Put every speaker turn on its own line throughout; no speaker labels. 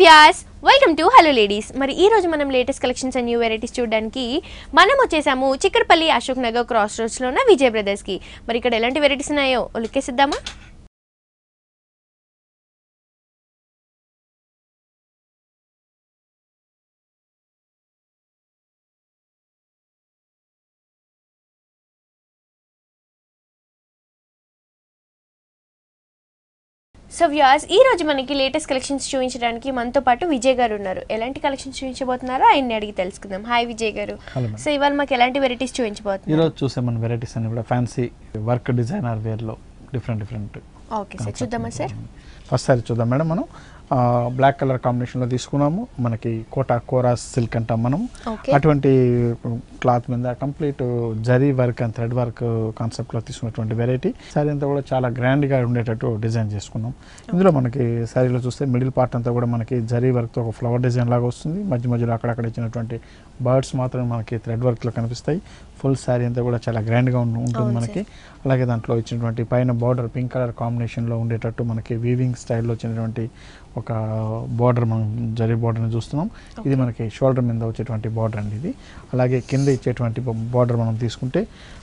Vyas welcome to hello ladies. మరి ఈ రోజు మనం latest collections and new varieties చూడడానికి మనం వచ్చేసాము చిక్కడపల్లి అశోక్ నగర్ క్రాస్ రోడ్స్ లో ఉన్న విజయ్ బ్రదర్స్ కి. మరి ఇక్కడ ఎలాంటి వెరైటీస్ ఉన్నాయో లుక్కేసిద్దామా? సో వ్యూయర్స్, ఈ రోజు మనకి లేటెస్ట్ కలెక్షన్స్ చూపించడానికి మనతో పాటు విజయ్ గారు ఉన్నారు. ఎలాంటి కలెక్షన్స్ చూపించబోతున్నారో ఆయన్ని అడిగి తెలుసుకుందాం. హాయ్ విజయ్ గారు. సో ఇవాళ మాకు ఎలాంటి వెరైటీస్ చూపించబోతున్నారు?
ఈ రోజు చూసే మన వెరైటీస్ అన్ని కూడా ఫ్యాన్సీ వర్క్ డిజైనర్ వేర్ లో డిఫరెంట్
ఓకే సార్, చూద్దామా సార్?
ఫస్ట్ సారీ చూద్దాం మేడం. మనం బ్లాక్ కలర్ కాంబినేషన్లో తీసుకున్నాము. మనకి కోరా సిల్క్ అంటాం మనం. అటువంటి క్లాత్ మీద complete zari work and thread work కాన్సెప్ట్లో తీసుకున్నటువంటి వెరైటీ. శారీ అంతా కూడా చాలా గ్రాండ్గా ఉండేటట్టు డిజైన్ చేసుకున్నాం. ఇందులో మనకి శారీలో చూస్తే మిడిల్ పార్ట్ అంతా కూడా మనకి జరీ వర్క్తో ఒక ఫ్లవర్ డిజైన్ లాగా వస్తుంది. మధ్యలో అక్కడక్కడ ఇచ్చినటువంటి బర్డ్స్ మాత్రం మనకి థ్రెడ్ వర్క్లో కనిపిస్తాయి. ఫుల్ శారీ అంతా కూడా చాలా గ్రాండ్గా ఉంటుంది మనకి. అలాగే దాంట్లో ఇచ్చినటువంటి పైన బార్డర్ పింక్ కలర్ కాంబినేషన్లో ఉండేటట్టు మనకి వీవింగ్ స్టైల్లో వచ్చినటువంటి ఒక బార్డర్ మనం జరీ బార్డర్ని చూస్తున్నాం. ఇది మనకి షోల్డర్ మీద వచ్చేటువంటి బార్డర్ అండి ఇది. అలాగే కింద ఇచ్చేటువంటి బార్డర్ మనం తీసుకుంటే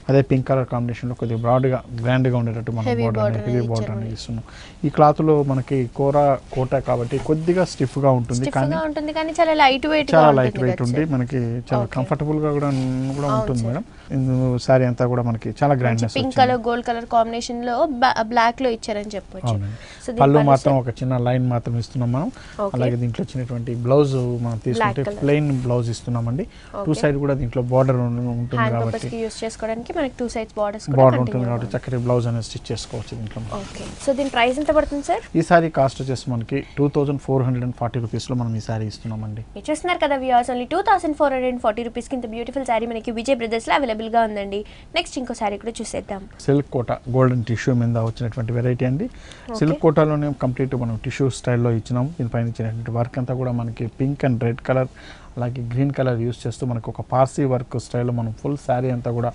అదే పింక్ కలర్ కాంబినేషన్లో కొద్దిగా బ్రాడ్గా గ్రాండ్గా ఉండేటట్టు మనం హెవీ బార్డర్ అనేది ఇస్తున్నాం. ఈ క్లాత్లో మనకి కోట కాబట్టి కొద్దిగా స్టిఫ్గా ఉంటుంది,
కానీ చాలా లైట్ వెయిట్
ఉంది. మనకి చాలా కంఫర్టబుల్గా కూడా ఉంటుంది మేడం. శారీ అంతా కూడా మనకి చాలా grandness,
pink colour gold colour combination లో బ్లాక్ లో ఇచ్చారని చెప్పొచ్చు.
పళ్ళు మాత్రం ఒక చిన్న లైన్ మాత్రం ఇస్తున్నాం మనం. అలాగే దీంట్లో వచ్చినటువంటి బ్లౌజ్ మనం తీసుకుంటే ప్లెయిన్ బ్లౌజ్ ఇస్తున్నామండి. టూ సైడ్ కూడా దీంట్లో బార్డర్ ఉంటుంది కాబట్టి
యూస్ చేసుకోవడానికి మనకి టూ సైడ్స్
బార్డర్ ఉంటుంది కాబట్టి చక్కటి బ్లౌజ్ అనేది స్టిచ్ చేసుకోవచ్చు దీంట్లో.
సో దీని ప్రైస్ ఎంత పడుతుంది సార్?
ఈ సారీ కాస్ట్ వచ్చేసి మనకి 2440 రూపీస్ లో మనం ఈ సారీ ఇస్తున్నామండి.
మీరు చూస్తున్నారు కదా వ్యూయర్స్, ఓన్లీ 2440 రూపీస్ కి ఇంత బ్యూటిఫుల్ సారీ మనకి విజయ్ బ్రదర్స్ లో అవైలబుల్ గా ఉందండి. నెక్స్ట్ ఇంకో సారీ కూడా చూసేద్దాం.
సిల్క్ కోట గోల్డెన్ టిష్యూ మీద వచ్చినటువంటి వెరైటీ అండి. సిల్క్ కోటాలోనే కంప్లీట్ మనం టిష్యూ స్టైల్లో ఇచ్చినాం. దీనిపైన ఇచ్చినటువంటి వర్క్ అంతా కూడా మనకి పింక్ అండ్ రెడ్ కలర్ అలాగే గ్రీన్ కలర్ యూస్ చేస్తూ మనకు ఒక పార్సీ వర్క్ స్టైల్లో మనం ఫుల్ శారీ అంతా కూడా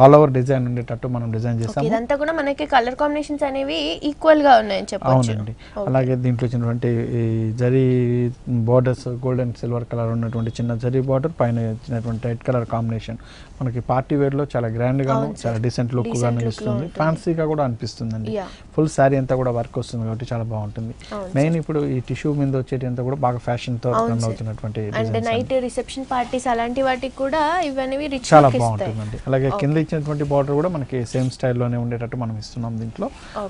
ఆల్ ఓవర్ డిజైన్ ఉండేటట్టు మనం డిజైన్ చేసాము.
ఇదంతా కూడా మనకి కలర్ కాంబినేషన్స్ అనేవి ఈక్వల్ గా ఉన్నాయని చెప్పొచ్చు.
అవునండి. అలాగే దీంట్లో వచ్చినటువంటి ఈ zari borders gold and silver colour ఉన్నటువంటి చిన్న జరీ బార్డర్ పైన వచ్చినటువంటి రెడ్ కలర్ కాంబినేషన్ మనకి పార్టీ వేర్ లో చాలా గ్రాండ్ గాను చాలా డీసెంట్ లుక్ గా ఇస్తుంది. ఫ్యాన్సీగా కూడా అనిపిస్తుందండి. ఫుల్ శారీ అంతా కూడా వర్క్ వస్తుంది కాబట్టి చాలా బాగుంటుంది. మెయిన్ ఇప్పుడు ఈ టిష్యూ మీద వచ్చేటి అంతా కూడా బాగా ఫ్యాషన్ తో రన్ అవుతున్నటువంటి
నైట్ రిసెప్షన్ పార్టీస్ అలాంటి వాటికి కూడా ఇవన్నీ రిచ్
చాలా బాగుంటుందండి. అలాగే కింద ఇచ్చినటువంటి బార్డర్ కూడా మనకి సేమ్ స్టైల్లోనే ఉండేటట్టు మనం ఇస్తున్నాం దీంట్లో.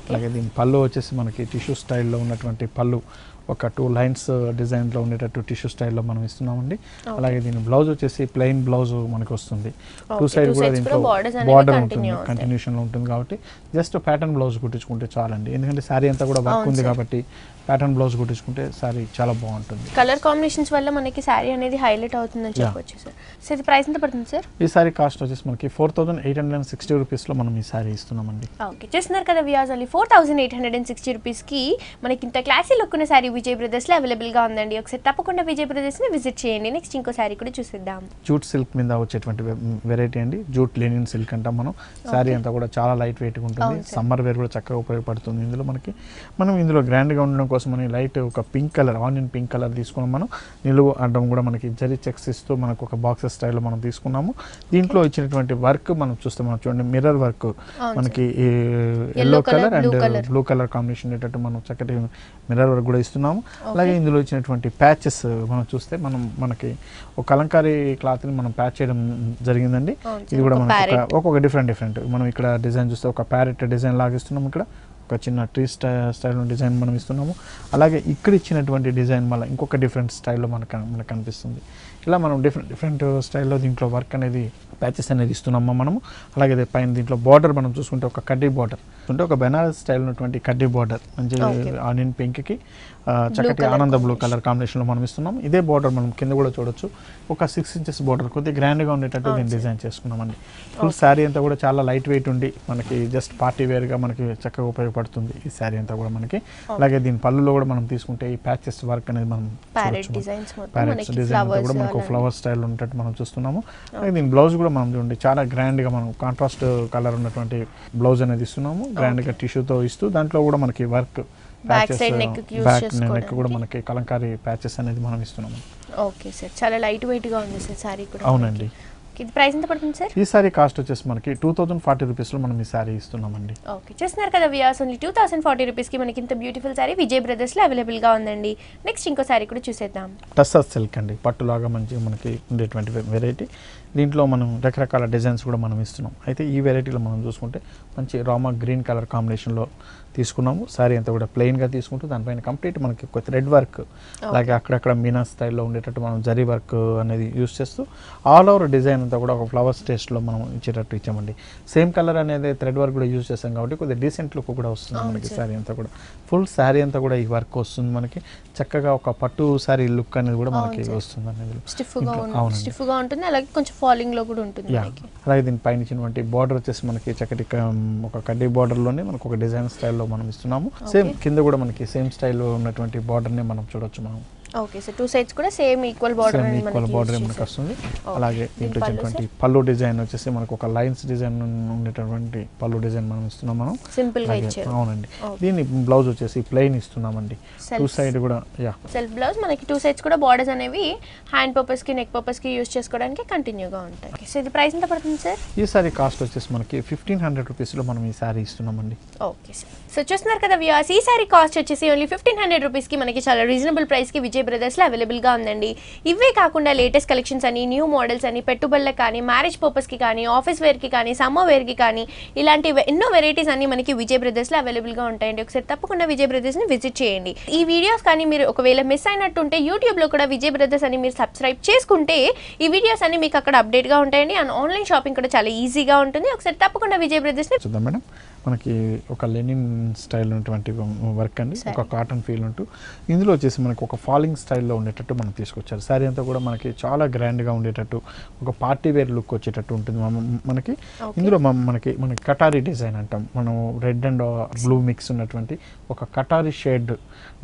అలాగే దీని పళ్ళు వచ్చేసి మనకి టిష్యూ స్టైల్లో ఉన్నటువంటి పళ్ళు ఒక 2 లైన్స్ డిజైన్లో ఉండేటట్టు టిష్యూ స్టైల్లో మనం ఇస్తున్నామండి. అలాగే దీని బ్లౌజ్ వచ్చేసి ప్లెయిన్ బ్లౌజ్ మనకి వస్తుంది. టూ సైడ్ కూడా దీంట్లో బార్డర్ ఉంటుంది, కంటిన్యూషన్లో ఉంటుంది కాబట్టి జస్ట్ ప్యాటర్న్ బ్లౌజ్ కుట్టించుకుంటే చాలండి. ఎందుకంటే శారీ అంతా కూడా వర్క్ ఉంది కాబట్టి ప్యాటర్న్ బ్లౌజ్ కుట్టించుకుంటే శారీ చాలా బాగుంటుంది.
కలర్ కాంబినేషన్స్ వల్ల మనకి శారీ అనేది హైలైట్ అవుతుందని చెప్పొచ్చు సార్. సో ఇది ప్రైస్ ఎంత పడుతుంది సార్?
ఈ శారీ కాస్ట్ వచ్చేసి మనకి 4860 రూపీస్లో మనం ఈ శారీ ఇస్తున్నామండి.
ఓకే, చూస్తున్నారు కదా వ్యూయర్స్, ఓన్లీ 4860 రూపీస్కి మనకి ఇంత క్లాసీ లుక్ ఉన్న శారీ విజయ్ బ్రదర్స్ లో అవైలబుల్ గా ఉందండి. ఒకసారి తప్పకుండా విజయ్ బ్రదర్స్ ని విజిట్ చేయండి. నెక్స్ట్ ఇంకో శారీ కూడా చూసేద్దాం.
జూట్ సిల్క్ మీద వచ్చేటువంటి వెరైటీ అండి. జూట్ లెనిన్ సిల్క్ అంటాం మనం. శారీ అంతా కూడా చాలా లైట్ వెయిట్ ఉంటుంది. సమ్మర్ వేర్ కూడా చక్కగా ఉపయోగపడుతుంది. ఇందులో మనం ఇందులో గ్రాండ్ గా ఉండడం కోసం మనం లైట్ ఒక pink colour onion pink colour తీసుకున్నాం. మనం నిలువు అడ్డం కూడా మనకి జరీ చెక్స్ ఇస్తూ మనకు ఒక బాక్సెస్ స్టైల్లో మనం తీసుకున్నాము. దీంట్లో ఇచ్చినటువంటి వర్క్ మనం చూస్తే మనం చూడండి మిర్రర్ వర్క్ మనకి yellow colour and blue colour combination ఉండేటట్టు మనం చక్కటి మిర్రర్ వర్క్ కూడా ఇస్తున్నాము. అలాగే ఇందులో ఇచ్చినటువంటి ప్యాచెస్ మనం చూస్తే మనకి ఒక కలంకారీ క్లాత్ ని మనం ప్యాచ్ చేయడం జరిగిందండి. ఇది కూడా మనకి ఒక్కొక్క డిఫరెంట్ మనం ఇక్కడ డిజైన్ చూస్తే ఒక ప్యారెట్ డిజైన్ లాగా ఇస్తున్నాము. ఇక్కడ ఒక చిన్న ట్రీ స్టైల్ డిజైన్ మనం ఇస్తున్నాము. అలాగే ఇక్కడ ఇచ్చినటువంటి డిజైన్ మళ్ళీ ఇంకొక డిఫరెంట్ స్టైల్లో మనకు కనిపిస్తుంది. ఇలా మనం డిఫరెంట్ స్టైల్లో దీంట్లో వర్క్ అనేది ప్యాచెస్ అనేది ఇస్తున్నాము మనము. అలాగే పైన దీంట్లో బార్డర్ మనం చూసుకుంటే ఒక కడ్డీ బార్డర్ అంటే ఒక బెనారస్ స్టైల్ ఉన్నటువంటి కడ్డీ బార్డర్ మంచి ఆనియన్ పింక్కి చక్కటి ఆనంద బ్లూ కలర్ కాంబినేషన్లో మనం ఇస్తున్నాం. ఇదే బార్డర్ మనం కింద కూడా చూడొచ్చు. ఒక 6 ఇంచెస్ బార్డర్ కొద్దిగా గ్రాండ్గా ఉండేటట్టు దీన్ని డిజైన్ చేసుకున్నామండి. ఫుల్ శారీ అంతా కూడా చాలా లైట్ వెయిట్ ఉండి మనకి జస్ట్ పార్టీ వేర్గా మనకి చక్కగా ఉపయోగపడుతుంది ఈ శారీ అంతా కూడా మనకి. అలాగే దీని పళ్ళులో కూడా మనం తీసుకుంటే ఈ ప్యాచెస్ వర్క్ అనేది మనం ప్యారెట్స్ డిజైన్ కూడా మనకు ఫ్లవర్ స్టైల్ ఉన్నట్టు మనం చూస్తున్నాము. అలాగే దీని బ్లౌజ్ కూడా మనం చూడండి చాలా గ్రాండ్గా మనం కాంట్రాస్ట్ కలర్ ఉన్నటువంటి బ్లౌజ్ అనేది ఇస్తున్నాము. గ్రాండ్గా టిష్యూతో ఇస్తూ దాంట్లో కూడా మనకి work
back side neck use
back
చేసుకోవడానికి
నెక్ కూడా మనకి కలంకారీ ప్యాచెస్ అనేది మనం ఇస్తున్నాము.
ఓకే సార్, చాలా లైట్ వెయిట్ గా ఉంది సార్ సారీ కూడా.
అవునండి.
ఇది ప్రైస్ ఎంత పడుతుంది సార్?
ఈ సారీ కాస్ట్ వచ్చేసి మనకి 2040 రూపీస్లో మనం ఈ సారీ ఇస్తున్నామండి.
ఓకే, చూస్తున్నారు కదా వ్యూయర్స్, ఓన్లీ 2040 రూపీస్కి మనకి ఇంత బ్యూటిఫుల్ సారీ విజయ్ బ్రదర్స్లో అవైలబుల్గా ఉందండి. నెక్స్ట్ ఇంకో సారీ కూడా చూసేద్దాం.
టస్సర్ సిల్క్ అండి, పట్టులాగా మంచి మనకి ఉండేటువంటి వెరైటీ. దీంట్లో మనం రకరకాల డిజైన్స్ కూడా మనం ఇస్తున్నాం. అయితే ఈ వెరైటీలో మనం చూసుకుంటే మంచి రామా గ్రీన్ కలర్ కాంబినేషన్లో తీసుకున్నాము. సారీ అంతా కూడా ప్లెయిన్గా తీసుకుంటూ దానిపైన కంప్లీట్ మనకి ఒక థ్రెడ్ వర్క్, అలాగే అక్కడక్కడ మీనా స్టైల్లో ఉండేటట్టు మనం జరీ వర్క్ అనేది యూస్ చేస్తూ ఆల్ ఓవర్ డిజైన్ అంతా కూడా ఒక ఫ్లవర్స్ టేస్ట్లో మనం ఇచ్చేటట్టు ఇచ్చామండి. సేమ్ కలర్ అనేది థ్రెడ్ వర్క్ కూడా యూస్ చేస్తాం కాబట్టి కొద్దిగా డీసెంట్ లుక్ కూడా వస్తుంది మనకి. సారీ అంతా కూడా ఫుల్ సారీ అంతా కూడా ఈ వర్క్ వస్తుంది మనకి. చక్కగా ఒక పట్టు సారీ లుక్ అనేది కూడా మనకి వస్తుంది అనేది.
స్టిఫ్గా ఉంటుంది, అలాగే కొంచెం ఫాలింగ్ లో కూడా ఉంటుంది.
అలాగే దీని పైన ఇచ్చినటువంటి బార్డర్ వచ్చేసి మనకి చక్కటి ఒక కడ్డీ బార్డర్లోనే మనకు ఒక డిజైన్ స్టైల్లో మనం ఇస్తున్నాము. సేమ్ కింద కూడా మనకి సేమ్ స్టైల్లో ఉన్నటువంటి బార్డర్ని మనం చూడొచ్చు మనం.
ఓకే సార్, టూ సైడ్స్ కూడా సేమ్ ఈక్వల్ బార్డర్
మనకి వస్తుంది. అలాగే దీంట్లో వచ్చినటువంటి పళ్ళు డిజైన్ వచ్చేసి మనకు ఒక లైన్స్ డిజైన్ ఉండేటటువంటి పళ్ళు డిజైన్ మనం ఇస్తున్నాం మనం
సింపుల్ గా ఇచ్చారు.
అవునండి. దీని బ్లౌజ్ వచ్చేసి ప్లెయిన్ ఇస్తున్నామండి. టూ సైడ్ కూడా
సెల్ఫ్ బ్లౌజ్ మనకి టూ సైడ్స్ కూడా బార్డర్స్ అనేవి హ్యాండ్ పర్పస్ కి నెక్ పర్పస్ కి యూస్ చేసుకోవడానికి కంటిన్యూగా ఉంటాయి. సో ఇది ప్రైస్ ఎంత పడుతుంది సార్?
ఈ సారీ కాస్ట్ వచ్చేసి మనకి 1500 రూపీస్లో మనం ఈ సారీ ఇస్తున్నామండి.
ఓకే సార్, సో చూస్తున్నారు కదా వ్యూయర్స్, ఈ సారీ కాస్ట్ వచ్చేసి ఓన్లీ 1500 రూపీస్కి మనకి చాలా రీజనబుల్ ప్రైస్కి విజయ్ బ్రదర్స్లో అవైలబుల్గా ఉందండి. ఇవే కాకుండా లేటెస్ట్ కలెక్షన్స్ అని, న్యూ మోడల్స్ అని, పెట్టుబడులకు కానీ, మ్యారేజ్ పర్పస్కి కానీ, ఆఫీస్ వేర్కి కానీ, సమ్మర్ వేర్కి కానీ, ఇలాంటి ఎన్నో వెరైటీస్ అన్ని మనకి విజయ్ బ్రదర్స్లో అవైలబుల్గా ఉంటాయండి. ఒకసారి తప్పకుండా విజయ్ బ్రదర్స్ని విజిట్ చేయండి. ఈ వీడియోస్ కానీ మీరు ఒకవేళ మిస్ అయినట్టుంటే యూట్యూబ్లో కూడా విజయ్ బ్రదర్స్ అని మీరు సబ్స్క్రైబ్ చేసుకుంటే ఈ వీడియోస్ అన్ని మీకు అక్కడ అప్డేట్గా ఉంటాయండి. అండ్ ఆన్లైన్ షాపింగ్ కూడా చాలా ఈజీగా ఉంటుంది. ఒకసారి తప్పకుండా విజయ్ బ్రదర్స్ని
చూద్దాం మేడం. మనకి ఒక లెనిన్ స్టైల్ ఉన్నటువంటి వర్క్ అండి, ఒక కాటన్ ఫీల్ ఉంటూ ఇందులో వచ్చేసి మనకి ఒక ఫాలింగ్ స్టైల్లో ఉండేటట్టు మనం తీసుకొచ్చారు. శారీ అంతా కూడా మనకి చాలా గ్రాండ్గా ఉండేటట్టు ఒక పార్టీ వేర్ లుక్ వచ్చేటట్టు ఉంటుంది మనకి. ఇందులో మనకి కటారీ డిజైన్ అంటాం మనం, రెడ్ అండ్ బ్లూ మిక్స్ ఉన్నటువంటి ఒక కటారీ షేడ్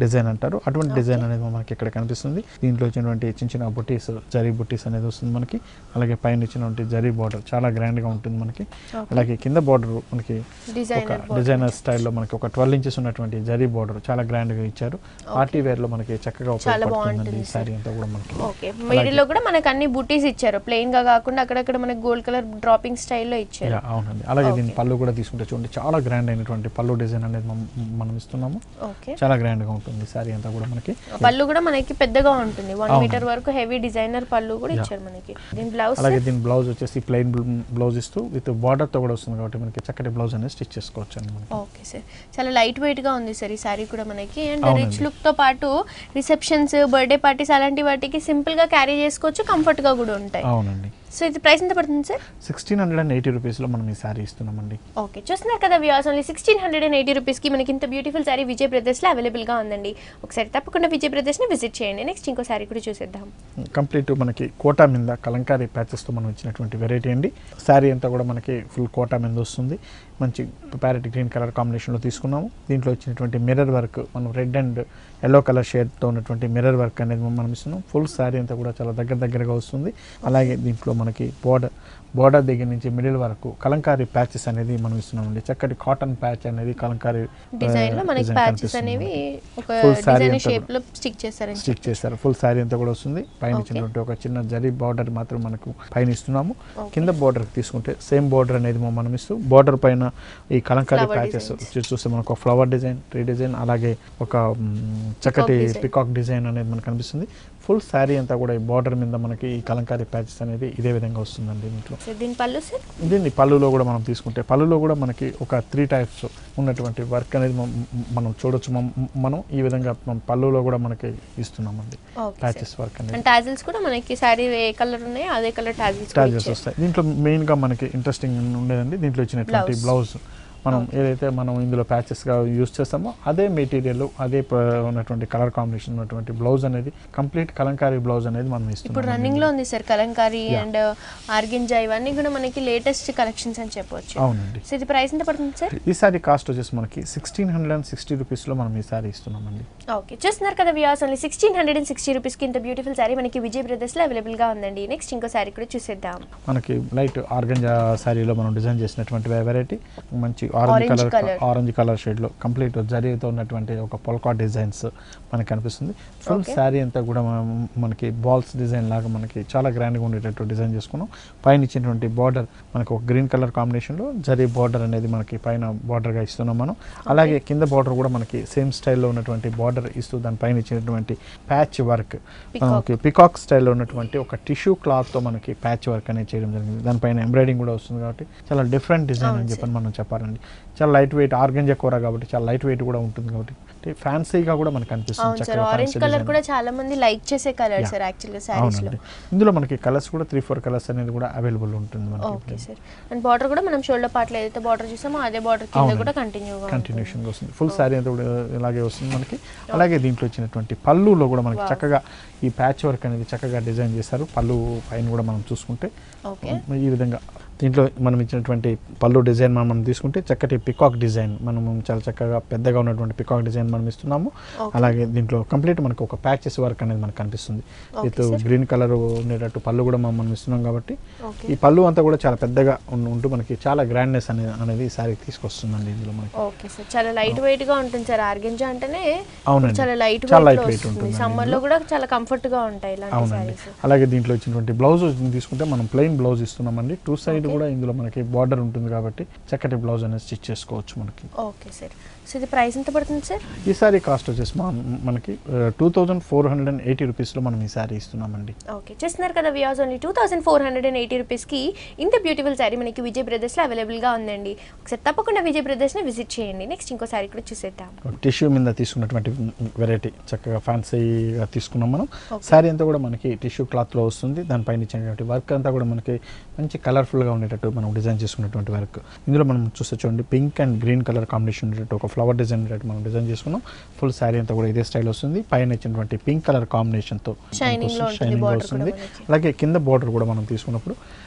డిజైన్ అంటారు. అటువంటి డిజైన్ అనేది మనకి ఇక్కడ కనిపిస్తుంది. దీంట్లో వచ్చినటువంటి చిన్న చిన్న బుటీస్, జరీ బుటీస్ అనేది వస్తుంది మనకి. అలాగే పైన ఇచ్చినటువంటి జరీ బార్డర్ చాలా గ్రాండ్గా ఉంటుంది మనకి. అలాగే కింద బార్డర్ మనకి ఒక డిజైనర్ స్టైల్లో మనకి ఒక 12 ఇంచెస్ ఉన్నటువంటి జరీ బార్డర్ చాలా గ్రాండ్ గా ఇచ్చారు. పార్టీ వేర్ లో మనకి చక్కగా ఉపయోగపడుతుంది సారీ అంతా కూడా మనకి.
ఓకే, మిడిల్ లో కూడా మనకి అన్ని బూటీస్ ఇచ్చారు, ప్లెయిన్ గా కాకుండా అక్కడక్కడ మనకి గోల్డ్ కలర్ డ్రాపింగ్ స్టైల్లో ఇచ్చారు.
అవునండి. అలాగే దీని పళ్ళు కూడా తీసుకుంటే చూడండి, చాలా గ్రాండ్ అయినటువంటి పళ్ళు డిజైన్ అనేది మనం ఇస్తున్నాము. చాలా గ్రాండ్ గా ఉంటుంది సారీ అంతా కూడా మనకి.
పళ్ళు కూడా మనకి పెద్దగా ఉంటుంది, 1 మీటర్ వరకు హెవీ డిజైనర్ పళ్ళు కూడా ఇచ్చారు మనకి. దీని బ్లౌజ్,
అలాగే దీని బ్లౌజ్ వచ్చేసి ప్లెయిన్ బ్లౌజ్ ఇస్తూ విత్ బార్డర్ తో కూడా వస్తుంది కాబట్టి మనకి చక్కటి బ్లౌజ్ అనేది స్టిచ్ చేసుకోవచ్చు అండి.
ఓకే సార్, చాలా లైట్ వెయిట్ గా ఉంది సార్ ఈ సారీ కూడా మనకి. అండ్ రిచ్ లుక్ తో పాటు రిసెప్షన్స్, బర్త్డే పార్టీస్ అలాంటి వాటికి సింపుల్ గా క్యారీ చేసుకోవచ్చు, కంఫర్ట్ గా కూడా ఉంటాయి.
అవునండి.
సో ఇది ప్రైస్ ఎంత పడుతుంది సార్?
1680 రూపీస్లో మనం ఈ సారీ ఇస్తున్నామండి.
ఓకే, చూస్తున్నారు కదా వ్యూయర్స్, ఓన్లీ 1680 రూపీస్కి మనకి ఇంత బ్యూటిఫుల్ సారీ విజయ్ బ్రదర్స్లో అవైలబుల్గా ఉందండి. ఒకసారి తప్పకుండా విజయ్ బ్రదర్స్ని విజిట్ చేయండి. నెక్స్ట్ ఇంకో సారీ కూడా చూసేద్దాం.
కంప్లీట్ మనకి కోటా మీద కలంకారీ ప్యాచెస్తో మనం ఇచ్చినటువంటి వెరైటీ అండి. సారీ అంతా కూడా మనకి ఫుల్ కోటా మీద వస్తుంది. మంచి ప్యారెట్ గ్రీన్ కలర్ కాంబినేషన్లో తీసుకున్నాము. దీంట్లో వచ్చినటువంటి మిర్రర్ వర్క్, మనం రెడ్ అండ్ ఎల్లో కలర్ షేడ్తో ఉన్నటువంటి మిర్రర్ వర్క్ అనేది మనం ఇస్తున్నాం. ఫుల్ సారీ అంతా కూడా చాలా దగ్గరగా వస్తుంది. అలాగే దీంట్లో మనకి బోర్డర్ దగ్గర నుంచి మిడిల్ వరకు కలంకారీ ప్యాచెస్ అనేది మనం ఇస్తున్నామండి. చక్కటి కాటన్ ప్యాచ్ అనేది కలంకారీ
డిజైన్ లో మనకి ప్యాచెస్ అనేవి ఒక డిజైన్ షేప్ లో స్టిక్ చేశారు.
ఫుల్ సారీ అంతా కూడా వస్తుంది. పైన ఇచ్చినటువంటి ఒక చిన్న జరీ బార్డర్ మాత్రం మనకు పైన ఇస్తున్నాము. కింద బార్డర్ తీసుకుంటే సేమ్ బార్డర్ అనేది మనం ఇస్తూ బార్డర్ పైన ఈ కలంకారీ ప్యాచెస్ చూస్తే మనకు ఒక ఫ్లవర్ డిజైన్, ట్రీ డిజైన్, అలాగే ఒక చక్కటి పికాక్ డిజైన్ అనేది మనకు కనిపిస్తుంది. ఫుల్ శారీ అంతా కూడా ఈ బార్డర్ మీద మనకి ఈ కలంకారీ ప్యాచెస్ అనేది ఇదే విధంగా వస్తుందండి. దీంట్లో దీన్ని పళ్ళులో కూడా మనం తీసుకుంటే పళ్ళులో కూడా మనకి ఒక 3 టైప్స్ ఉన్నటువంటి వర్క్ అనేది మనం చూడొచ్చు. మనం ఈ విధంగా పళ్ళులో కూడా మనకి ఇస్తున్నామండి ప్యాచెస్ వర్క్ అనేది.
టాజిల్స్ కూడా మనకి శారీ ఏ కలర్ ఉన్నాయో అదే కలర్ టాజిల్స్
వస్తాయి. దీంట్లో మెయిన్ గా మనకి ఇంట్రెస్టింగ్ ఉండేదండి, దీంట్లో ఇచ్చినటువంటి బ్లౌజ్ మనం ఏదైతే మనం ఇందులో ప్యాచెస్గా యూజ్ చేస్తామో అదే మెటీరియల్, అదే ఉన్నటువంటి కలర్ కాంబినేషన్ ఉన్నటువంటి బ్లౌజ్ అనేది కంప్లీట్ కలంకారీ బ్లౌజ్ అనేది మనం ఇస్తున్నాం.
ఇప్పుడు రన్నింగ్ లో ఉంది సార్ కలంకారీ అండ్ ఆర్గెంజా, ఇవన్నీ కూడా మనకి లేటెస్ట్ కలెక్షన్స్ అని చెప్పొచ్చు.
అవునండి.
సో ఇది ప్రైస్ ఎంత పడుతుంది సార్?
ఈ సారీ కాస్ట్ వచ్చేసి మనకి 1660 రూపీస్లో మనం ఈ సారీ ఇస్తున్నామండి.
ఓకే, చూస్తున్నారు కదా వ్యూయర్స్, ఓన్లీ 1660 రూపీస్కి ఇంత బ్యూటిఫుల్ సారీ మనకి విజయ్ బ్రదర్స్లో అవైలబుల్గా ఉందండి. నెక్స్ట్ ఇంకో సారీ కూడా చూసేద్దాం.
మనకి లైట్ ఆర్గెంజా సారీలో మనం డిజైన్ చేసినటువంటి వెరైటీ, మంచి ఆరెంజ్ కలర్ షేడ్ లో కంప్లీట్ జరీతో ఉన్నటువంటి ఒక పొల్కా డిజైన్స్ మనకి కనిపిస్తుంది. ఫుల్ శారీ అంతా కూడా మనకి బాల్స్ డిజైన్ లాగా మనకి చాలా గ్రాండ్గా ఉండేటట్టు డిజైన్ చేసుకున్నాం. పైన ఇచ్చినటువంటి బార్డర్ మనకు ఒక గ్రీన్ కలర్ కాంబినేషన్లో జరీ బార్డర్ అనేది మనకి పైన బార్డర్గా ఇస్తున్నాం మనం. అలాగే కింద బార్డర్ కూడా మనకి సేమ్ స్టైల్లో ఉన్నటువంటి బార్డర్ ఇస్తూ దానిపైన ఇచ్చినటువంటి ప్యాచ్ వర్క్ మనకి పికాక్ స్టైల్లో ఉన్నటువంటి ఒక టిష్యూ క్లాత్తో మనకి ప్యాచ్ వర్క్ అనేది చేయడం జరిగింది. దానిపైన ఎంబ్రాయిడింగ్ కూడా వస్తుంది కాబట్టి చాలా డిఫరెంట్ డిజైన్ అని చెప్పని మనం చెప్పాలండి. చాలా లైట్ వెయిట్ ఆర్గంజా కూర కాబట్టి చాలా లైట్ వెయిట్ కూడా ఉంటుంది కాబట్టి ఫ్యాన్సీగా కూడా మనకి అనిపిస్తుంది.
ఆరెంజ్ కలర్ కూడా చాలా మంది లైక్ చేసే కలర్ సార్ యాక్చువల్గా సారీస్ లో.
ఇందులో మనకి కలర్స్ కూడా 3-4 కలర్స్ అనేది కూడా అవైలబుల్ ఉంటుంది మనకి.
Okay sir. అండ్ బార్డర్ కూడా మనం షోల్డర్ పార్ట్ లో ఏదైతే బార్డర్ చూసామో అదే బార్డర్ కింద కూడా కంటిన్యూషన్ గా
వస్తుంది. ఫుల్ సారీ అంతా కూడా ఇలాగే వస్తుంది మనకి. అలాగే దీంట్లో వచ్చినటువంటి పళ్ళులో కూడా మనకి చక్కగా ఈ ప్యాచ్ వర్క్ అనేది చక్కగా డిజైన్ చేశారు. పళ్ళు పైన కూడా మనం చూసుకుంటే ఈ విధంగా దీంట్లో మనం ఇచ్చినటువంటి పళ్ళు డిజైన్ మనం తీసుకుంటే చక్కటి పికాక్ డిజైన్ మనం చాలా చక్కగా పెద్దగా ఉన్నటువంటి పికాక్ డిజైన్ మనం ఇస్తున్నాము. అలాగే దీంట్లో కంప్లీట్ మనకు ఒక ప్యాచెస్ వర్క్ అనేది మనకు కనిపిస్తుంది. విత్ గ్రీన్ కలర్ ఉండేటట్టు పళ్ళు కూడా మనం ఇస్తున్నాం కాబట్టి ఈ పళ్ళు అంతా కూడా చాలా పెద్దగా ఉంటూ మనకి చాలా గ్రాండ్నెస్ అనేది ఈ సారీ తీసుకొస్తుందండి. ఇందులో మనకి
ఓకే సార్, చాలా లైట్ వెయిట్ గా ఉంటుంది సార్. ఆర్గంజా అంటేనే
అవునండి
చాలా లైట్ వెయిట్ ఉంటుంది. సమ్మర్ లో కూడా చాలా కంఫర్ట్ గా ఉంటాయి ఇలాంటి సారీస్.
అలాగే దీంట్లో వచ్చినటువంటి బ్లౌజ్ తీసుకుంటే మనం ప్లెయిన్ బ్లౌజ్ ఇస్తున్నామండి. 2 సైడ్ కూడా ఇందులో మనకి బార్డర్ ఉంటుంది కాబట్టి చక్కటి బ్లౌజ్ అనేది స్టిచ్ చేసుకోవచ్చు మనకి.
Okay sir. సో ఇది ప్రైస్ ఎంత పడుతుంది సార్?
ఈ సారీ కాస్ట్ వచ్చేసి మనకి 2480 రూపీస్లో మనం ఈ సారీ ఇస్తున్నామండి.
ఓకే, చేస్తున్నారు కదా వ్యూవర్స్, ఓన్లీ 2480 రూపీస్కి ఇంత బ్యూటిఫుల్ సారీ మనకి విజయ్ బ్రదర్స్లో అవైలబుల్గా ఉందండి. ఒకసారి తప్పకుండా విజయ్ బ్రదర్స్ని విజిట్ చేయండి. నెక్స్ట్ ఇంకో సారీ కూడా చూసేద్దాం.
టిష్యూ మీద తీసుకున్నటువంటి వెరైటీ చక్కగా ఫ్యాన్సీగా తీసుకున్నాం మనం. సారీ అంతా కూడా మనకి టిష్యూ క్లాత్లో వస్తుంది. దానిపైన ఇచ్చినటువంటి వర్క్ అంతా కూడా మనకి మంచి కలర్ఫుల్గా ఉండేటట్టు మనం డిజైన్ చేసుకున్నటువంటి వర్క్. ఇందులో మనం చూస్తే చూడండి pink and green colour combination ఉండేటట్టు ఒక ఫ్లవర్ డిజైన్ మనం డిజైన్ చేసుకున్నాం. ఫుల్ శారీ అంతా కూడా ఇదే స్టైల్ వస్తుంది. పైన ఇచ్చినటువంటి పింక్ కలర్ కాంబినేషన్తో షైనింగ్ వస్తుంది. అలాగే కింద బార్డర్ కూడా మనం తీసుకున్నప్పుడు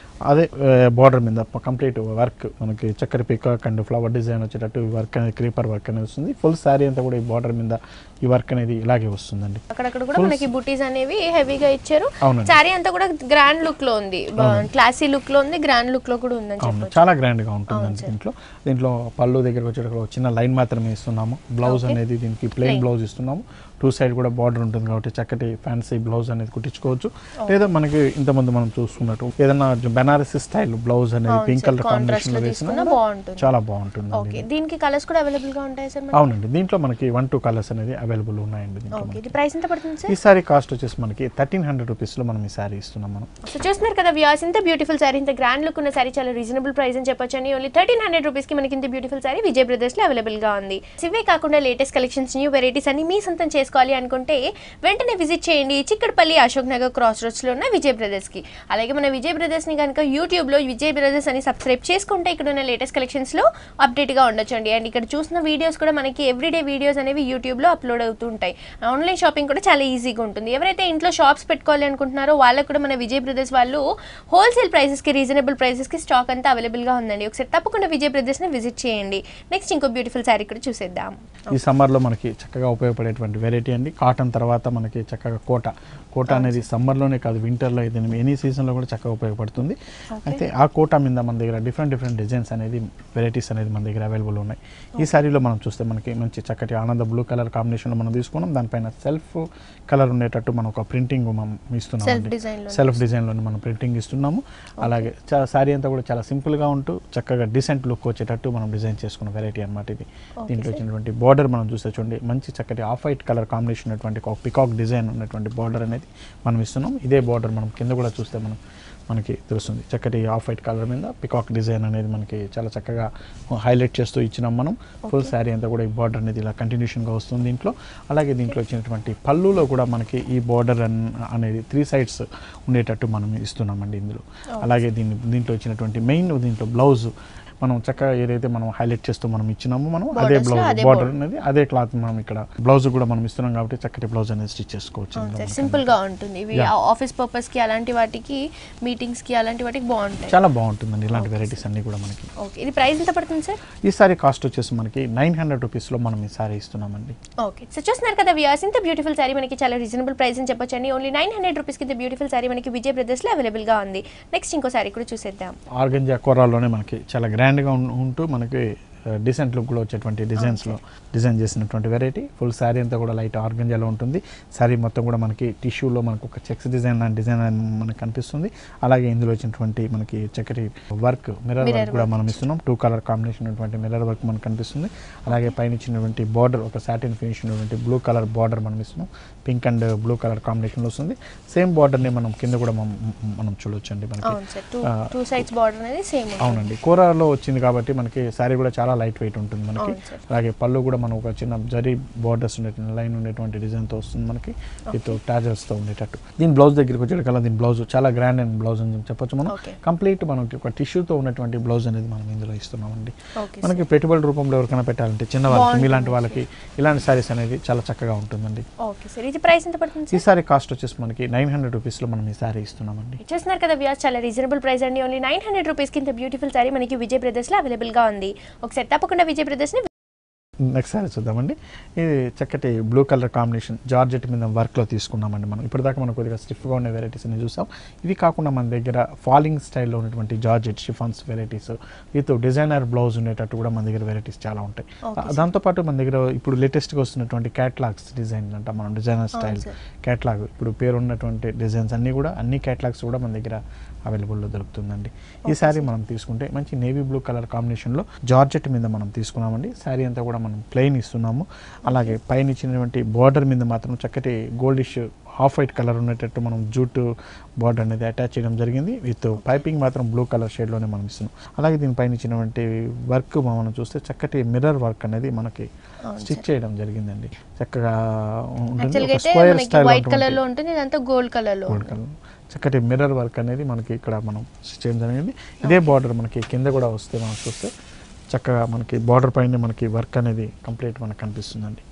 అదే బార్డర్ మీద కంప్లీట్ వర్క్ మనకి చక్కర పికాక్ అండ్ ఫ్లవర్ డిజైన్ వచ్చేటట్టు వర్క్ అనేది క్రీపర్ వర్క్ అనేది వస్తుంది. ఫుల్ శారీ అంతా కూడా ఈ బార్డర్ మీద ఈ వర్క్ అనేది ఇలాగే వస్తుందండి.
అక్కడక్కడ కూడా మనకి బుటీస్ అనేవి హెవీగా ఇచ్చారు. శారీ అంతా కూడా గ్రాండ్ లుక్ లో ఉంది, క్లాసీ లుక్ లో ఉంది, గ్రాండ్ లుక్ లో కూడా ఉందని చెప్పొచ్చు.
చాలా గ్రాండ్ గా ఉంటుందండి. దీంట్లో పళ్ళు దగ్గరకు వచ్చేటప్పుడు చిన్న లైన్ మాత్రమే ఇస్తున్నాము. బ్లౌజ్ అనేది దీనికి ప్లెయిన్ బ్లౌజ్ ఇస్తున్నాము. 2 సైడ్ కూడా బార్డర్ ఉంటుంది కాబట్టి చక్కటి ఫ్యాన్సీ బ్లౌజ్ అనేది కుట్టించుకోవచ్చు. లేదా మనకి ఇంతకుముందు మనం చూసుకున్నట్టు ఏదైనా బెనారసీ స్టైల్ బ్లౌజ్ అనేది పింక్ కలర్ కాంబినేషన్ లో వేసినా చాలా బాగుంటుంది.
దీనికి కలర్స్ కూడా అవైలబుల్ గా ఉంటాయి సార్?
అవునండి, దీంట్లో మనకి 1-2 కలర్స్ అనేది అవైలబుల్ ఉన్నాయండి.
ఇది ప్రైస్ ఎంత పడుతుంది సార్?
ఈ సారీ కాస్ట్ వచ్చేసి మనకి 1300 రూపీస్ లో మనం ఈ సారీ ఇస్తున్నాం మనం.
సో చూస్తున్నారు కదా వ్యూవర్స్, ఇంత బ్యూటిఫుల్ సారీ, ఇంత గ్రాండ్ లుక్ ఉన్న సారీ చాలా రీజనబుల్ ప్రైస్ అని చెప్పొచ్చు అండి. ఓన్లీ 1300 రూపీస్ కి మనకి ఇంత బ్యూటిఫుల్ సారీ విజయ్ బ్రదర్స్ లో అవైలబుల్ గా ఉంది. ఇవే కాకుండా లేటెస్ట్ కలెక్షన్స్, న్యూ వెరైటీస్ అన్ని మీ సొంతం చేసుకోవాలి అనుకుంటే వెంటనే విజిట్ చేయండి చిక్కడపల్లి అశోక్ నగర్ క్రాస్ రోడ్స్ లో ఉన్న విజయ్ బ్రదర్స్ కి. అలాగే మన విజయ్ బ్రదర్స్ ని కనుక యూట్యూబ్ లో విజయ్ బ్రదర్స్ అని సబ్స్క్రైబ్ చేసుకుంటే ఇక్కడ ఉన్న లేటెస్ట్ కలెక్షన్స్ లో అప్డేట్ గా ఉండొచ్చండి. అండ్ ఇక్కడ చూసిన వీడియోస్ కూడా మనకి ఎవ్రీడే వీడియోస్ అనేవి యూట్యూబ్ లో అప్లోడ్ అవుతూ ఉంటాయి. ఆన్లైన్ షాపింగ్ కూడా చాలా ఈజీగా ఉంటుంది. ఎవరైతే ఇంట్లో షాప్స్ పెట్టుకోవాలి అనుకుంటున్నారో వాళ్ళకు కూడా మన విజయ్ బ్రదర్స్ వాళ్ళు హోల్సేల్ ప్రైసెస్ కి, రీజనబుల్ ప్రైసెస్ కి స్టాక్ అంతా అవైలబుల్ గా ఉందండి. ఒకసారి తప్పకుండా విజయ్ బ్రదర్స్ ని విజిట్ చేయండి. నెక్స్ట్ ఇంకో బ్యూటిఫుల్ సారీ కూడా చూసేద్దాం.
ఈ సమ్మర్ లో మనకి చక్కగా ఉపయోగపడేటువంటి వెరైటీ అండి. కాటన్ తర్వాత మనకి చక్కగా కోట అనేది సమ్మర్లోనే కాదు, వింటర్లో అయితే ఎనీ సీజన్లో కూడా చక్కగా ఉపయోగపడుతుంది. అయితే ఆ కోటా మీద మన దగ్గర డిఫరెంట్ డిజైన్స్ అనేది వెరైటీస్ అనేది మన దగ్గర అవైలబుల్ ఉన్నాయి. ఈ సారీలో మనం చూస్తే మనకి మంచి చక్కటి ఆనంద బ్లూ కలర్ కాంబినేషన్లో మనం తీసుకున్నాం. దానిపైన సెల్ఫ్ కలర్ ఉండేటట్టు మనం ఒక ప్రింటింగ్ మనం ఇస్తున్నాం, సెల్ఫ్ డిజైన్లో మనం ప్రింటింగ్ ఇస్తున్నాము. అలాగే సారీ అంతా కూడా చాలా సింపుల్గా ఉంటూ చక్కగా డీసెంట్ లుక్ వచ్చేటట్టు మనం డిజైన్ చేసుకున్న వెరైటీ అనమాట ఇది. దీంట్లో వచ్చినటువంటి బార్డర్ మనం చూస్తే చూడండి, మంచి చక్కటి ఆఫ్ వైట్ కలర్ కాంబినేషన్ ఉన్నటువంటి ఒక పికాక్ డిజైన్ ఉన్నటువంటి బార్డర్ అనేది మనం ఇస్తున్నాం. ఇదే బార్డర్ మనం కింద కూడా చూస్తే మనకి తెలుస్తుంది. చక్కటి ఆఫ్ వైట్ కలర్ మీద పికాక్ డిజైన్ అనేది మనకి చాలా చక్కగా హైలైట్ చేస్తూ ఇచ్చినాం మనం. ఫుల్ శారీ అంతా కూడా ఈ బార్డర్ అనేది ఇలా కంటిన్యూషన్గా వస్తుంది దీంట్లో. అలాగే దీంట్లో వచ్చినటువంటి పళ్ళులో కూడా మనకి ఈ బార్డర్ అనేది 3 సైడ్స్ ఉండేటట్టు మనం ఇస్తున్నామండి ఇందులో. అలాగే దీంట్లో వచ్చినటువంటి మెయిన్ దీంట్లో బ్లౌజ్ మనం చక్కగా ఏదైతే మనం హైలైట్ చేస్తూ మనం ఇచ్చినామో మనం అదే బ్లౌజ్ బార్డర్ అనేది అదే క్లాత్ మనం ఇక్కడ బ్లౌజ్ కూడా మనం ఇస్తున్నాం కాబట్టి చక్కటి బ్లౌజ్ అనేది స్టిచ్ చేసుకోవచ్చు.
సింపుల్ గా ఉంటుంది. ఇవి ఆఫీస్ పర్పస్ కి, అలాంటి వాటికి, మీటింగ్స్ కి, అలాంటి వాటికి బాగుంటాయి.
చాలా బాగుంటుందండి ఇలాంటి వెరైటీస్ అన్ని కూడా మనకి.
ఓకే, ఇది ప్రైస్ ఎంత పడుతుంది సార్?
ఈ సారీ కాస్ట్ వచ్చేసి మనకి 900 రూపీస్ లో మనం ఈ సారీ ఇస్తున్నామండి.
ఓకే, సో చూస్తున్నారు కదా వ్యూవర్స్, ఇంత బ్యూటిఫుల్ సారీ మనకి చాలా రీజనబుల్ ప్రైస్ అని చెప్పొచ్చు అండి. ఓన్లీ 900 రూపీస్ కి ఇంత బ్యూటిఫుల్ సారీ మనకి విజయ్ బ్రదర్స్ లో అవైలబుల్ గా ఉంది. నెక్స్ట్ ఇంకో సారీ కూడా చూసేద్దాం.
ఆర్గంజా కోరాల్లోనే మనకి చాలా గ్రాండ్ గా ఉంటూ మనకి డిసెంట్ లుక్లో వచ్చేటువంటి డిజైన్స్లో డిజైన్ చేసినటువంటి వెరైటీ. ఫుల్ శారీ అంతా కూడా లైట్ ఆర్గంజాలో ఉంటుంది. శారీ మొత్తం కూడా మనకి టిష్యూలో మనకు ఒక చెక్స్ డిజైన్ లాంటి డిజైన్ మనకు కనిపిస్తుంది. అలాగే ఇందులో వచ్చినటువంటి మనకి చక్కటి వర్క్ మిర్రర్ వర్క్ కూడా మనం ఇస్తున్నాం. 2 కలర్ కాంబినేషన్ ఉన్నటువంటి మిర్రర్ వర్క్ మనకు కనిపిస్తుంది. అలాగే పైన ఇచ్చినటువంటి బార్డర్ ఒక సాటిన్ ఫినిష్ ఉన్నటువంటి బ్లూ కలర్ బార్డర్ మనం ఇస్తున్నాం. పింక్ అండ్ బ్లూ కలర్ కాంబినేషన్లో వస్తుంది. సేమ్ బార్డర్ని మనం కింద కూడా మనం చూడొచ్చండి. మనకి
టూ సైడ్స్ బార్డర్ అనేది సేమ్.
అవునండి, కూరలో వచ్చింది కాబట్టి మనకి శారీ కూడా చాలా లైట్ వెయిట్ ఉంటుంది మనకి. అలాగే పళ్ళు కూడా మనం ఒక చిన్న జరీ బార్డర్స్ ఉండేటువంటి లైన్ ఉండేటువంటి డిజైన్తో వస్తుంది మనకి, విత్ టాజర్స్తో ఉండేటట్టు. దీని బ్లౌజ్ దగ్గరికి వచ్చేటికల్లా దీని బ్లౌజ్ చాలా గ్రాండ్ అండ్ బ్లౌజ్ అని చెప్పొచ్చు మనం. కంప్లీట్ మనకి ఒక టిష్యూతో ఉన్నటువంటి బ్లౌజ్ అనేది మనం ఇందులో ఇస్తున్నామండి. మనకి పెట్టుబడి రూపంలో ఎవరికైనా పెట్టాలంటే చిన్న వాళ్ళకి మీలాంటి వాళ్ళకి ఇలాంటి శారీస్ అనేది చాలా చక్కగా ఉంటుందండి.
ప్రైస్ ఎంత పడుతుంది?
ఈ సారీ కాస్ట్ వచ్చేసి మనకి 900 రూపీస్లో మనం ఈ సారీ ఇస్తున్నామండి.
చూస్తున్నారు కదా వ్యూస్, చాలా రీజనబుల్ ప్రైస్ అండి. ఓన్లీ 900 రూపీస్కి ఇంత బ్యూటిఫుల్ సారీ మనకి విజయ్ బ్రదర్స్లో అవైలబుల్గా ఉంది. ఒకసారి తప్పకుండా విజయ్ బ్రదర్స్ని.
నెక్స్ట్ సారీ చూద్దామండి. ఇది చక్కటి బ్లూ కలర్ కాంబినేషన్ జార్జెట్ మీద వర్క్లో తీసుకున్నామండి. మనం ఇప్పటిదాకా మనం కొద్దిగా స్టిఫ్గా ఉన్న వెరైటీస్ అన్ని చూసాం. ఇవి కాకుండా మన దగ్గర ఫాలింగ్ స్టైల్లో ఉన్నటువంటి georgette chiffons varieties with designer blouse ఉండేటట్టు కూడా మన దగ్గర వెరైటీస్ చాలా ఉంటాయి. దాంతోపాటు మన దగ్గర ఇప్పుడు లేటెస్ట్గా వస్తున్నటువంటి క్యాట్లాగ్స్ డిజైన్ అంట, మనం డిజైనర్ స్టైల్ క్యాట్లాగ్ ఇప్పుడు పేరున్నటువంటి డిజైన్స్ అన్నీ కూడా అన్ని క్యాట్లాగ్స్ కూడా మన దగ్గర అవైలబుల్లో దొరుకుతుందండి. ఈ శారీ మనం తీసుకుంటే మంచి నేవీ బ్లూ కలర్ కాంబినేషన్లో జార్జెట్ మీద మనం తీసుకున్నామండి. శారీ అంతా కూడా మనం ప్లెయిన్ ఇస్తున్నాము. అలాగే పైన ఇచ్చినటువంటి బార్డర్ మీద మాత్రం చక్కటి గోల్డిష్ హాఫ్ వైట్ కలర్ ఉండేటట్టు మనం జూట్ బార్డర్ అనేది అటాచ్ చేయడం జరిగింది. విత్ పైపింగ్ మాత్రం బ్లూ కలర్ షేడ్లోనే మనం ఇస్తున్నాం. అలాగే దీనిపైన ఇచ్చినటువంటి వర్క్ మనం చూస్తే చక్కటి మిర్రర్ వర్క్ అనేది మనకి స్టిచ్ చేయడం జరిగిందండి. చక్కగా
గోల్డ్ కలర్
చక్కటి మిర్రర్ వర్క్ అనేది మనకి ఇక్కడ మనం స్టిచ్ చేయడం జరిగింది. ఇదే బార్డర్ మనకి కింద కూడా వస్తే మనం చూస్తే చక్కగా మనకి బార్డర్ పైన మనకి వర్క్ అనేది కంప్లీట్ మనకు కనిపిస్తుందండి.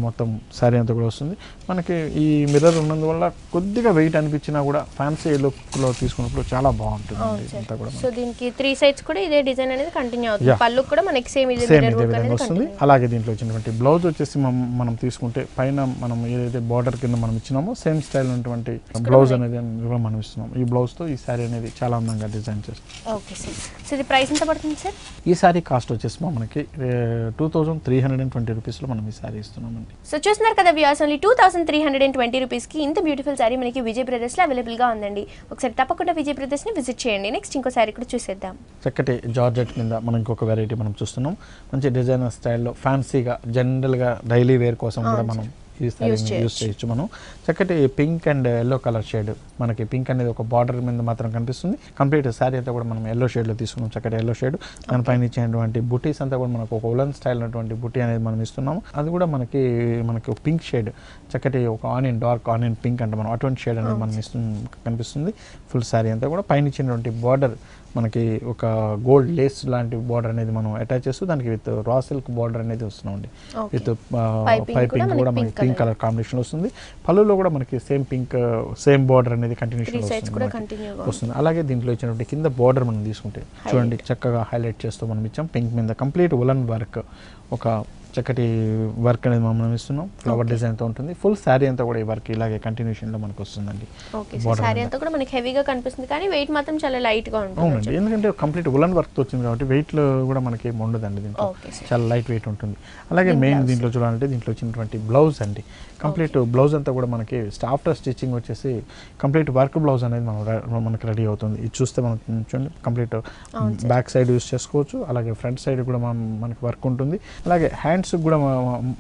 మొత్తం శారీ అంతా కూడా వస్తుంది మనకి. ఈ మిర్రర్ ఉన్నందువల్ల కొద్దిగా వెయిట్ అనిపించినా కూడా ఫ్యాన్సీ లుక్లో తీసుకున్నప్పుడు చాలా బాగుంటుంది అంతా కూడా.
సో దీనికి 3 సైడ్స్ కూడా ఇదే డిజైన్ అనేది కంటిన్యూ అవుతుంది. పళ్ళు కూడా మనకి సేమ్ ఇదే
విధంగా వస్తుంది. అలాగే దీంట్లో వచ్చినటువంటి బ్లౌజ్ వచ్చేసి మనం తీసుకుంటే పైన మనం ఏదైతే బార్డర్ కింద మనం ఇచ్చినామో సేమ్ స్టైల్ ఉన్నటువంటి బ్లౌజ్ అనేది మనం ఇస్తున్నాం. ఈ బ్లౌజ్తో ఈ శారీ అనేది చాలా అందంగా డిజైన్ చేస్తాం.
Okay sir. సో ఇది ప్రైస్ ఎంత పడుతుంది సార్?
ఈ శారీ కాస్ట్ వచ్చేసి మనకి 2320 రూపీస్లో మనం ఈ శారీ ఇస్తున్నామండి.
సో చూస్తున్నారు కదా వ్యూయర్స్, ఓన్లీ 2320 రూపీస్కి ఇంత బ్యూటిఫుల్ శారీ మనకి విజయ్ బ్రదర్స్లో అవైలబుల్గా ఉందండి. ఒకసారి తప్పకుండా విజయ్ బ్రదర్స్ని విజిట్ చేయండి. నెక్స్ట్ ఇంకో శారీ కూడా చూసేద్దాం.
చక్కటి జార్జెట్ మీద మనం ఇంకొక వెరైటీ మనం చూస్తున్నాం. మంచి డిజైనర్ స్టైల్లో ఫ్యాన్సీగా జనరల్గా డైలీ వేర్ కోసం కూడా మనం ఈ శారీని యూజ్ చేయొచ్చు. మనం చక్కటి pink and yellow colour shade మనకి పింక్ అనేది ఒక బార్డర్ మీద మాత్రం కనిపిస్తుంది. కంప్లీట్ శారీ అంతా కూడా మనం ఎల్లో షేడ్లో తీసుకున్నాం. చక్కటి ఎల్లో షేడ్ దానిపైన ఇచ్చినటువంటి బుటీస్ అంతా కూడా మనకు ఒక ఉలన్ స్టైల్ ఉన్నటువంటి బుటీ అనేది మనం ఇస్తున్నాము. అది కూడా మనకి పింక్ షేడ్ చక్కటి ఒక ఆనియన్ డార్క్ ఆనియన్ పింక్ అంటే మనం అటువంటి షేడ్ అనేది మనం కనిపిస్తుంది. ఫుల్ శారీ అంతా కూడా పైన ఇచ్చినటువంటి బార్డర్ మనకి ఒక గోల్డ్ లేస్ లాంటి బార్డర్ అనేది మనం అటాచ్ చేస్తూ దానికి విత్ రా సిల్క్ బార్డర్ అనేది వస్తున్నామండి. విత్ పైపింగ్ కూడా మనకి పింక్ కలర్ కాంబినేషన్ వస్తుంది. పళ్ళులో కూడా మనకి సేమ్ బార్డర్ అనేది కంటిన్యూషన్ వస్తుంది. అలాగే దీంట్లో ఇచ్చినటువంటి కింద బార్డర్ మనం తీసుకుంటే చూడండి చక్కగా హైలైట్ చేస్తూ మనం ఇచ్చాం. పింక్ మీద కంప్లీట్ ఉలన్ వర్క్ ఒక చక్కటి వర్క్ అనేది మనం ఇస్తున్నాం. ఫ్లవర్ డిజైన్తో ఉంటుంది. ఫుల్ శారీ అంతా కూడా ఈ వర్క్ ఇలాగే కంటిన్యూషన్లో మనకు వస్తుందండి.
శారీ అంతా కూడా మనకి హెవీగా కనిపిస్తుంది కానీ వెయిట్ మాత్రం చాలా లైట్గా ఉంటుంది.
అవునండి, ఎందుకంటే కంప్లీట్ ఉలన్ వర్క్తో వచ్చింది కాబట్టి వెయిట్లో కూడా మనకి ఏమి ఉండదండి. దీంట్లో చాలా లైట్ వెయిట్ ఉంటుంది. అలాగే మెయిన్ దీంట్లో చూడాలంటే దీంట్లో వచ్చినటువంటి బ్లౌజ్ అండి. కంప్లీట్ బ్లౌజ్ అంతా కూడా మనకి ఆఫ్టర్ స్టిచ్చింగ్ వచ్చేసి కంప్లీట్ వర్క్ బ్లౌజ్ అనేది మనకి రెడీ అవుతుంది. ఇది చూస్తే మనం చూడండి కంప్లీట్ బ్యాక్ సైడ్ యూస్ చేసుకోవచ్చు. అలాగే ఫ్రంట్ సైడ్ కూడా మనకి వర్క్ ఉంటుంది. అలాగే హ్యాండ్స్ కూడా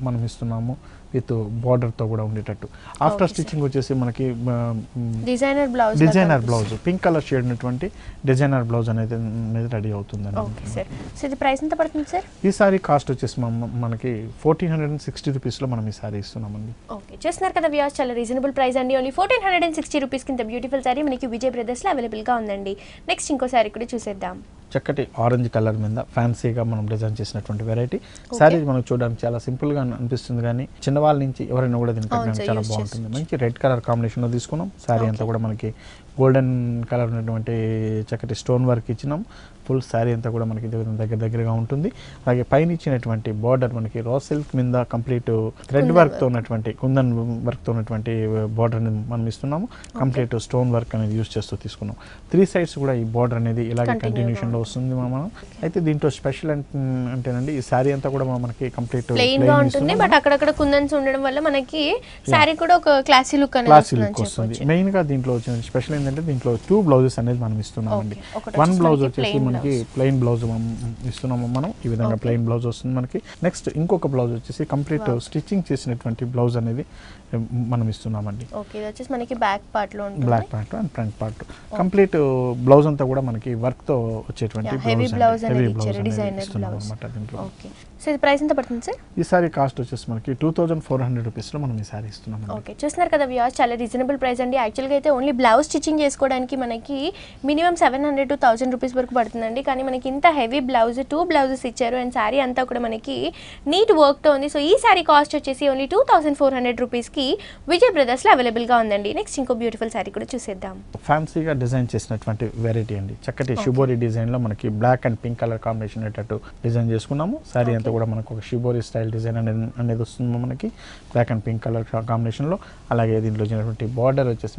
మనం ఇస్తున్నాము విత్ బార్డర్తో కూడా ఉండేటట్టు. ఆఫ్టర్ స్టిచ్చింగ్ వచ్చేసి మనకి designer blouse pink colour shade ఉన్నటువంటి డిజైనర్ బ్లౌజ్ అనేది రెడీ అవుతుందండి. ఈ సారీ కాస్ట్ వచ్చేసి మనకి 1460 రూపీస్లో మనం ఈ సారీ ఇస్తున్నామండి.
ఓకే, చూస్తున్నారు కదా వ్యూయర్స్, చాలా రీజనబుల్ ప్రైస్ అండి. ఓన్లీ 1460 రూపీస్ కింద బ్యూటిఫుల్ సారీ మనకి విజయ్ బ్రదర్స్లో అవైలబుల్గా ఉందండి. నెక్స్ట్ ఇంకో సారీ కూడా చూసేద్దాం.
చక్కటి ఆరెంజ్ కలర్ మీద ఫ్యాన్సీగా మనం డిజైన్ చేసినటువంటి వెరైటీ శారీ మనకు చూడడానికి చాలా సింపుల్గా అనిపిస్తుంది కానీ చిన్నవాళ్ళ నుంచి ఎవరైనా కూడా దీనికి చాలా బాగుంటుంది. మంచి రెడ్ కలర్ కాంబినేషన్లో తీసుకున్నాం. శారీ అంతా కూడా మనకి గోల్డెన్ కలర్ ఉన్నటువంటి చక్కటి స్టోన్ వర్క్ ఇచ్చినాం. ఫుల్ శారీ అంతా కూడా మనకి దగ్గరగా ఉంటుంది. అలాగే పైన ఇచ్చినటువంటి బార్డర్ మనకి రా సిల్క్ మీద కంప్లీట్ థ్రెడ్ వర్క్తో ఉన్నటువంటి కుందన్ వర్క్తో ఉన్నటువంటి బార్డర్ని మనం ఇస్తున్నాము. కంప్లీట్ స్టోన్ వర్క్ అనేది యూస్ చేస్తూ తీసుకున్నాం. 3 సైడ్స్ కూడా ఈ బార్డర్ అనేది ఇలాగే కంటిన్యూషన్లో వస్తుంది మనం. అయితే దీంట్లో స్పెషల్ అంటేనండి ఈ శారీ అంతా కూడా మనకి కంప్లీట్
ప్లెయిన్ గా ఉంటుంది, బట్ అక్కడక్కడ కుందన్స్ ఉండడం వల్ల మనకి శారీ కూడా ఒక క్లాసీ లుక్
వస్తుంది. మెయిన్ గా దీంట్లో వచ్చిన స్పెషల్ ఏంటంటే దీంట్లో 2 బ్లౌజెస్ అనేది మనం ఇస్తున్నామండి. 1 బ్లౌజ్ వచ్చేసి మనకి ప్లెయిన్ బ్లౌజ్ ఇస్తున్నాము మనం. ఈ విధంగా ప్లెయిన్ బ్లౌజ్ వస్తుంది మనకి. నెక్స్ట్ ఇంకొక బ్లౌజ్ వచ్చేసి కంప్లీట్ స్టిచ్చింగ్ చేసినటువంటి బ్లౌజ్ అనేది మనం ఇస్తున్నామండి.
మనకి బ్యాక్ పార్ట్ లో
black part and front part complete blouse అంతా కూడా మనకి వర్క్ తో వచ్చేటువంటి బ్లౌజ్ ఇస్తున్నాం అన్నమాట దీంట్లో.
సో ఇది ప్రైస్ ఎంత పడుతుంది సార్?
ఈ సారీ కాస్ట్ వచ్చేసి మనకి 2400 రూపీస్లో మనం ఈ సారీ ఇస్తున్నాం.
ఓకే, చూస్తున్నారు కదా వ్యూవర్స్, చాలా రీజనబుల్ ప్రైస్ అండి. యాక్చువల్గా అయితే ఓన్లీ బ్లౌజ్ స్టిచ్చింగ్ చేసుకోవడానికి మనకి మినిమం 700 to 1000 రూపీస్ వరకు పడుతుందండి. కానీ మనకి ఇంత హెవీ బ్లౌజ్ 2 బ్లౌజెస్ ఇచ్చారు అండ్ శారీ అంతా కూడా మనకి నీట్ వర్క్తో ఉంది. సో ఈ శారీ కాస్ట్ వచ్చేసి ఓన్లీ 2400 రూపీస్కి విజయ్ బ్రదర్స్లో అవైలబుల్గా ఉందండి. నెక్స్ట్ ఇంకో బ్యూటిఫుల్ శారీ కూడా చూసేద్దాం.
ఫ్యాన్సీగా డిజైన్ చేసినటువంటి వెరైటీ అండి. చక్కటి షిబోరి డిజైన్లో మనకి black and pink colour combination అయ్యేటట్టు డిజైన్ చేసుకున్నాము. శారీ అంతా కూడా మనకు ఒక షిబోరి స్టైల్ డిజైన్ అనేది వస్తుంది మనకి బ్లాక్ అండ్ పింక్ కలర్ కాంబినేషన్లో. అలాగే దీంట్లో వచ్చినటువంటి బార్డర్ వచ్చేసి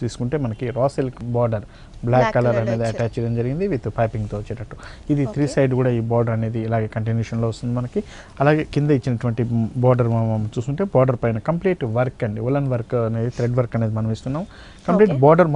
తీసుకుంటే మనకి raw silk border black colour అనేది అటాచ్ చేయడం జరిగింది విత్ పైపింగ్తో వచ్చేటట్టు. ఇది 3 సైడ్ కూడా ఈ బార్డర్ అనేది ఇలాగే కంటిన్యూషన్లో వస్తుంది మనకి. అలాగే కింద ఇచ్చినటువంటి బార్డర్ మనం చూస్తుంటే బార్డర్ పైన కంప్లీట్ వర్క్ అండి, ఉలన్ వర్క్ అనేది థ్రెడ్ వర్క్ అనేది మనం ఇస్తున్నాం. Complete border